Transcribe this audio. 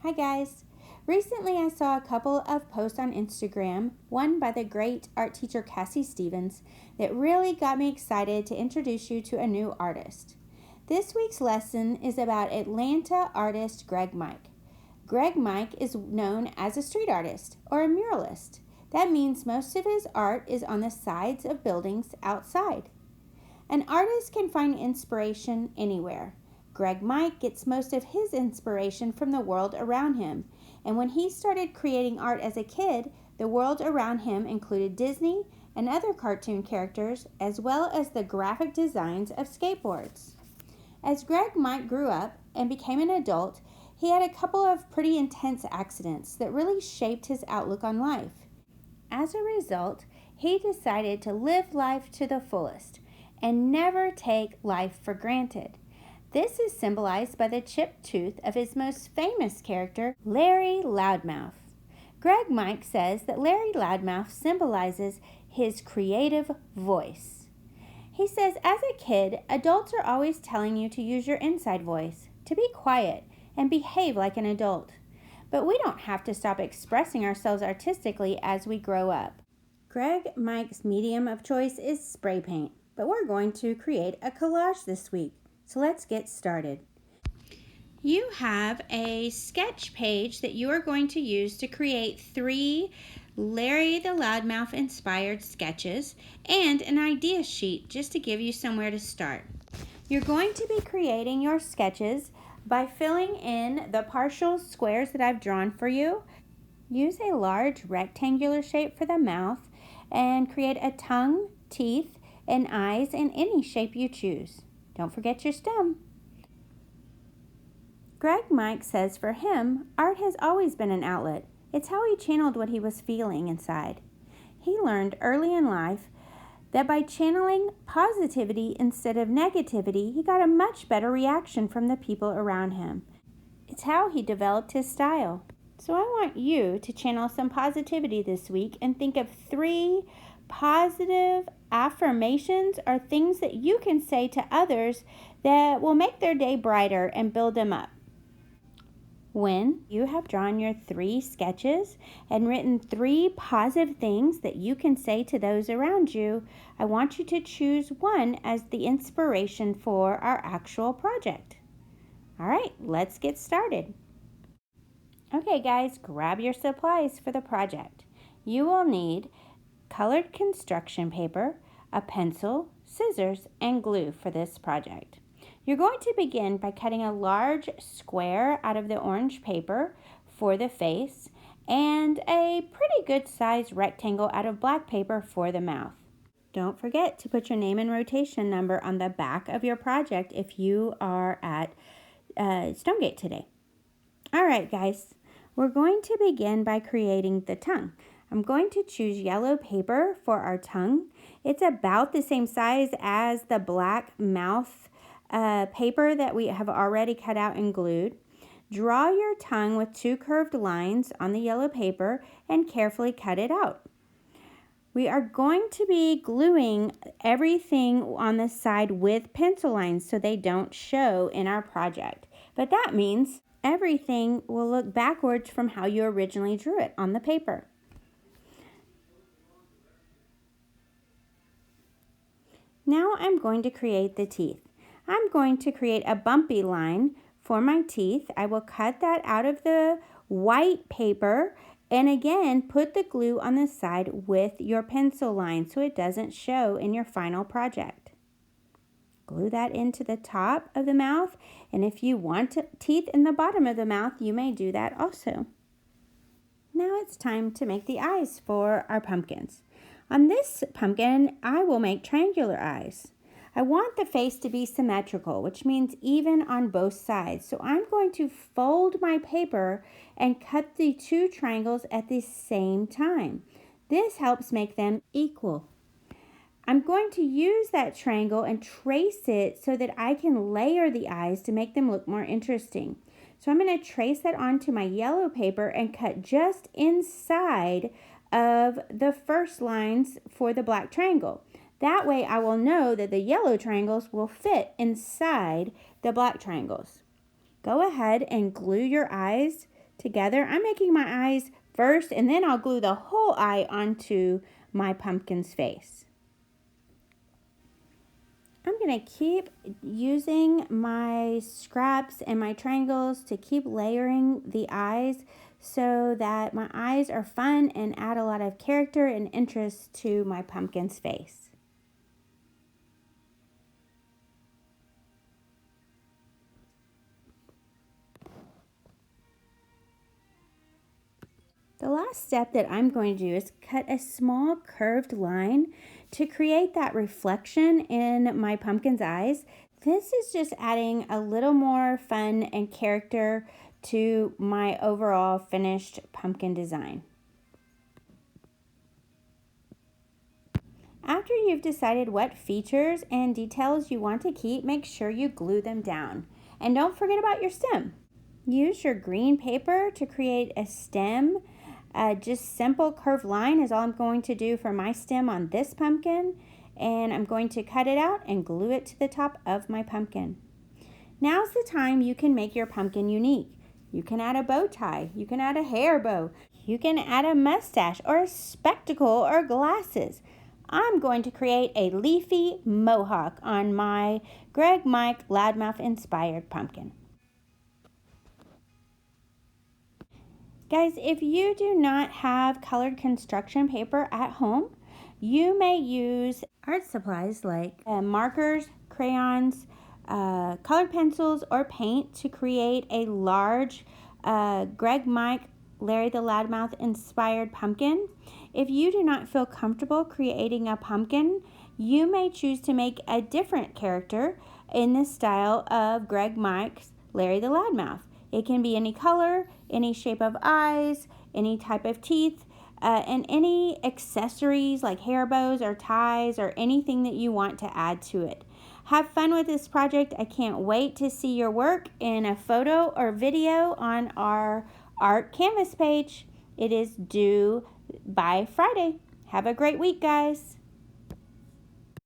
Hi guys! Recently I saw a couple of posts on Instagram, one by the great art teacher Cassie Stevens, that really got me excited to introduce you to a new artist. This week's lesson is about Atlanta artist Greg Mike. Greg Mike is known as a street artist or a muralist. That means most of his art is on the sides of buildings outside. An artist can find inspiration anywhere. Greg Mike gets most of his inspiration from the world around him, and when he started creating art as a kid, the world around him included Disney and other cartoon characters, as well as the graphic designs of skateboards. As Greg Mike grew up and became an adult, he had a couple of pretty intense accidents that really shaped his outlook on life. As a result, he decided to live life to the fullest and never take life for granted. This is symbolized by the chipped tooth of his most famous character, Larry Loudmouf. Greg Mike says that Larry Loudmouf symbolizes his creative voice. He says, as a kid, adults are always telling you to use your inside voice, to be quiet, and behave like an adult. But we don't have to stop expressing ourselves artistically as we grow up. Greg Mike's medium of choice is spray paint, but we're going to create a collage this week. So let's get started. You have a sketch page that you are going to use to create 3 Larry the Loudmouth inspired sketches and an idea sheet just to give you somewhere to start. You're going to be creating your sketches by filling in the partial squares that I've drawn for you. Use a large rectangular shape for the mouth and create a tongue, teeth, and eyes in any shape you choose. Don't forget your stem. Greg Mike says for him, art has always been an outlet. It's how he channeled what he was feeling inside. He learned early in life that by channeling positivity instead of negativity, he got a much better reaction from the people around him. It's how he developed his style. So I want you to channel some positivity this week and think of 3 positive affirmations or things that you can say to others that will make their day brighter and build them up. When you have drawn your 3 sketches and written 3 positive things that you can say to those around you, I want you to choose one as the inspiration for our actual project. All right, let's get started. Okay guys, grab your supplies for the project. You will need colored construction paper, a pencil, scissors, and glue for this project. You're going to begin by cutting a large square out of the orange paper for the face and a pretty good sized rectangle out of black paper for the mouth. Don't forget to put your name and rotation number on the back of your project if you are at Stonegate today. All right guys, we're going to begin by creating the tongue. I'm going to choose yellow paper for our tongue. It's about the same size as the black mouth paper that we have already cut out and glued. Draw your tongue with 2 curved lines on the yellow paper and carefully cut it out. We are going to be gluing everything on the side with pencil lines so they don't show in our project. But that means everything will look backwards from how you originally drew it on the paper. Now I'm going to create the teeth. I'm going to create a bumpy line for my teeth. I will cut that out of the white paper and again put the glue on the side with your pencil line so it doesn't show in your final project. Glue that into the top of the mouth, and if you want teeth in the bottom of the mouth, you may do that also. Now it's time to make the eyes for our pumpkins. On this pumpkin, I will make triangular eyes. I want the face to be symmetrical, which means even on both sides. So I'm going to fold my paper and cut the 2 triangles at the same time. This helps make them equal. I'm going to use that triangle and trace it so that I can layer the eyes to make them look more interesting. So I'm going to trace that onto my yellow paper and cut just inside of the first lines for the black triangle. That way I will know that the yellow triangles will fit inside the black triangles. Go ahead and glue your eyes together. I'm making my eyes first, and then I'll glue the whole eye onto my pumpkin's face. I'm going to keep using my scraps and my triangles to keep layering the eyes so that my eyes are fun and add a lot of character and interest to my pumpkin's face. The last step that I'm going to do is cut a small curved line to create that reflection in my pumpkin's eyes. This is just adding a little more fun and character to my overall finished pumpkin design. After you've decided what features and details you want to keep, make sure you glue them down. And don't forget about your stem. Use your green paper to create a stem. Just simple curved line is all I'm going to do for my stem on this pumpkin, and I'm going to cut it out and glue it to the top of my pumpkin. Now's the time you can make your pumpkin unique. You can add a bow tie, you can add a hair bow, you can add a mustache or a spectacle or glasses. I'm going to create a leafy mohawk on my Greg Mike Loudmouf inspired pumpkin. Guys, if you do not have colored construction paper at home, you may use art supplies like markers, crayons, colored pencils, or paint to create a large Greg Mike Larry the Loudmouth inspired pumpkin. If you do not feel comfortable creating a pumpkin, you may choose to make a different character in the style of Greg Mike's Larry the Loudmouth. It can be any color, any shape of eyes, any type of teeth, and any accessories like hair bows or ties or anything that you want to add to it. Have fun with this project. I can't wait to see your work in a photo or video on our art canvas page. It is due by Friday. Have a great week, guys.